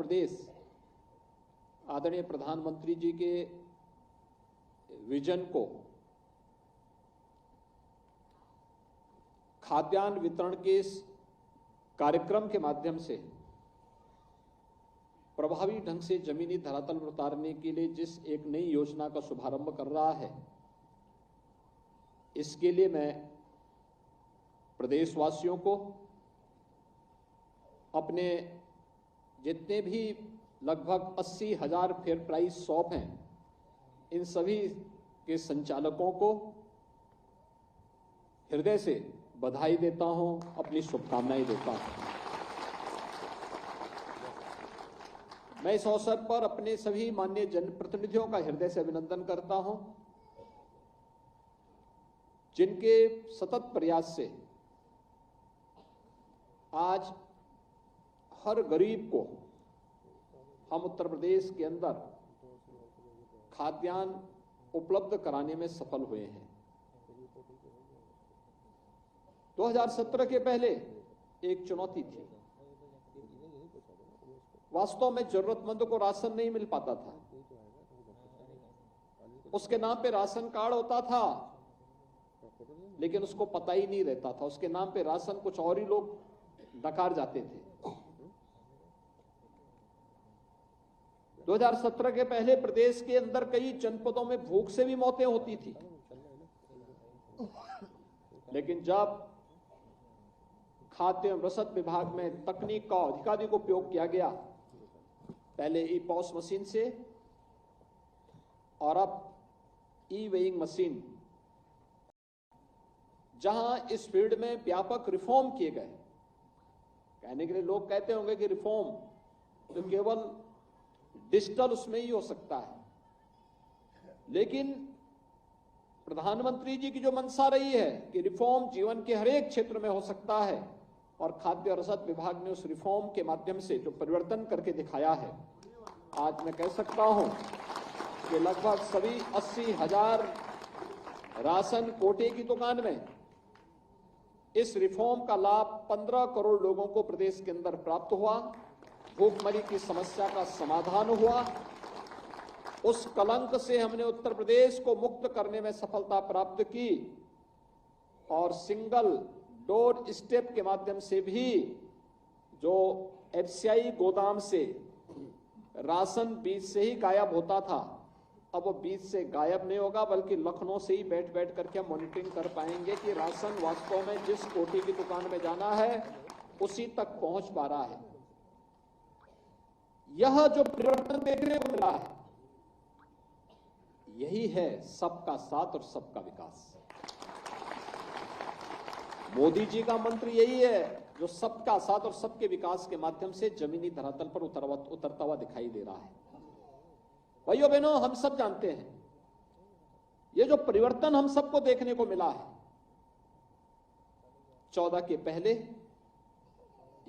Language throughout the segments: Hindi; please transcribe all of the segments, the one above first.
प्रदेश आदरणीय प्रधानमंत्री जी के विजन को खाद्यान्न वितरण के इस कार्यक्रम के माध्यम से प्रभावी ढंग से जमीनी धरातल पर उतारने के लिए जिस एक नई योजना का शुभारंभ कर रहा है, इसके लिए मैं प्रदेशवासियों को, अपने जितने भी लगभग 80,000 फेयर प्राइस शॉप हैं, इन सभी के संचालकों को हृदय से बधाई देता हूं, अपनी शुभकामनाएं देता हूं। मैं इस अवसर पर अपने सभी माननीय जनप्रतिनिधियों का हृदय से अभिनंदन करता हूं, जिनके सतत प्रयास से आज हर गरीब को हम उत्तर प्रदेश के अंदर खाद्यान्न उपलब्ध कराने में सफल हुए हैं। 2017 के पहले एक चुनौती थी। वास्तव में जरूरतमंद को राशन नहीं मिल पाता था। उसके नाम पे राशन कार्ड होता था, लेकिन उसको पता ही नहीं रहता था। उसके नाम पे राशन कुछ और ही लोग नकार जाते थे। 2017 के पहले प्रदेश के अंदर कई जनपदों में भूख से भी मौतें होती थी, लेकिन जब खाद्य एवं रसद विभाग में तकनीक का अधिकाधिक उपयोग किया गया, पहले ई-पॉस मशीन से और अब ई-वेइंग मशीन, जहां इस फील्ड में व्यापक रिफॉर्म किए गए। कहने के लिए लोग कहते होंगे कि रिफॉर्म तो केवल डिजिटल उसमें ही हो सकता है, लेकिन प्रधानमंत्री जी की जो मंशा रही है कि रिफॉर्म जीवन के हर एक क्षेत्र में हो सकता है, और खाद्य और रसद विभाग ने उस रिफॉर्म के माध्यम से जो परिवर्तन करके दिखाया है, आज मैं कह सकता हूं कि लगभग सभी 80,000 राशन कोटे की दुकान में इस रिफॉर्म का लाभ 15 करोड़ लोगों को प्रदेश के अंदर प्राप्त हुआ। भूखमरी की समस्या का समाधान हुआ। उस कलंक से हमने उत्तर प्रदेश को मुक्त करने में सफलता प्राप्त की, और सिंगल डोर स्टेप के माध्यम से भी जो एफसीआई गोदाम से राशन बीच से ही गायब होता था, अब वो बीच से गायब नहीं होगा, बल्कि लखनऊ से ही बैठ बैठ करके हम मॉनिटरिंग कर पाएंगे कि राशन वास्तव में जिस कोटी की दुकान में जाना है उसी तक पहुंच पा रहा है। यह जो परिवर्तन देखने को मिला है, यही है सबका साथ और सबका विकास। मोदी जी का मंत्र यही है, जो सबका साथ और सबके विकास के माध्यम से जमीनी धरातल पर उतरता हुआ दिखाई दे रहा है। भाइयों बहनों, हम सब जानते हैं ये जो परिवर्तन हम सबको देखने को मिला है, 14 के पहले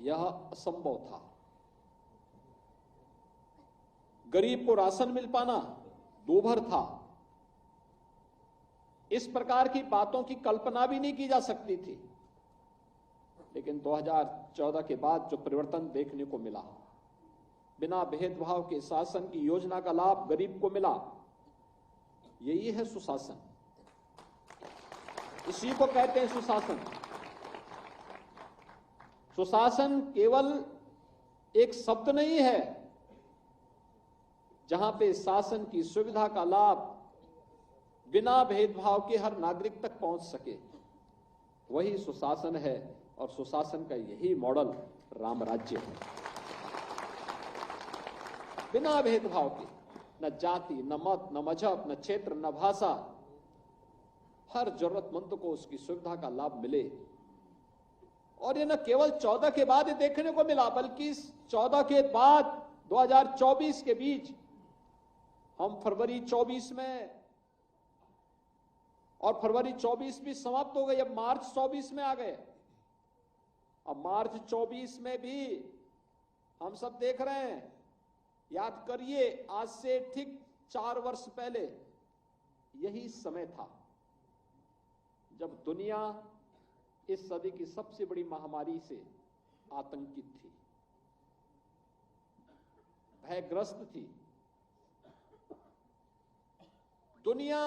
यह असंभव था। गरीब को राशन मिल पाना दूभर था। इस प्रकार की बातों की कल्पना भी नहीं की जा सकती थी। लेकिन 2014 के बाद जो परिवर्तन देखने को मिला, बिना भेदभाव के शासन की योजना का लाभ गरीब को मिला, यही है सुशासन। इसी को कहते हैं सुशासन। सुशासन केवल एक शब्द नहीं है, जहां पे शासन की सुविधा का लाभ बिना भेदभाव के हर नागरिक तक पहुंच सके, वही सुशासन है। और सुशासन का यही मॉडल राम राज्य है। बिना भेदभाव के, न जाति, न मत, न मजहब, न क्षेत्र, न भाषा, हर जरूरतमंद को उसकी सुविधा का लाभ मिले। और ये न केवल 14 के बाद देखने को मिला, बल्कि इस 14 के बाद 2024 के बीच हम फरवरी 24 में, और फरवरी 24 भी समाप्त हो गई, अब मार्च 24 में आ गए। अब मार्च 24 में भी हम सब देख रहे हैं, याद करिए आज से ठीक 4 वर्ष पहले यही समय था जब दुनिया इस सदी की सबसे बड़ी महामारी से आतंकित थी। भयग्रस्त थी। दुनिया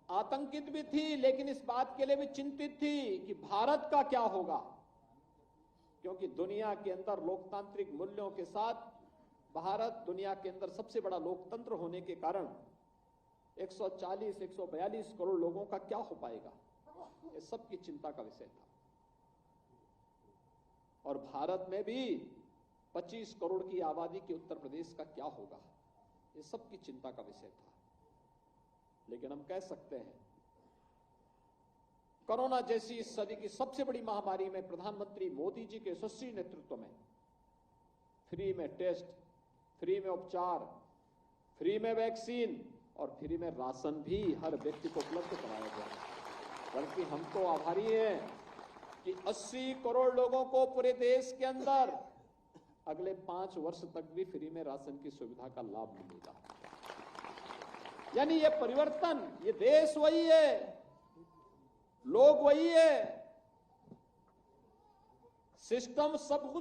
आतंकित भी थी, लेकिन इस बात के लिए भी चिंतित थी कि भारत का क्या होगा, क्योंकि दुनिया के अंदर लोकतांत्रिक मूल्यों के साथ भारत दुनिया के अंदर सबसे बड़ा लोकतंत्र होने के कारण 140-142 करोड़ लोगों का क्या हो पाएगा, ये सबकी चिंता का विषय था। और भारत में भी 25 करोड़ की आबादी के उत्तर प्रदेश का क्या होगा, ये सबकी चिंता का विषय था। लेकिन हम कह सकते हैं कोरोना जैसी इस सदी की सबसे बड़ी महामारी में प्रधानमंत्री मोदी जी के यशस्वी नेतृत्व में फ्री में टेस्ट, फ्री में उपचार, फ्री में वैक्सीन और फ्री में राशन भी हर व्यक्ति को उपलब्ध कराया गया। बल्कि हम तो आभारी हैं कि 80 करोड़ लोगों को पूरे देश के अंदर अगले 5 वर्ष तक भी फ्री में राशन की सुविधा का लाभ मिलेगा। यानी ये परिवर्तन, ये देश वही है, लोग वही है, सिस्टम सब कुछ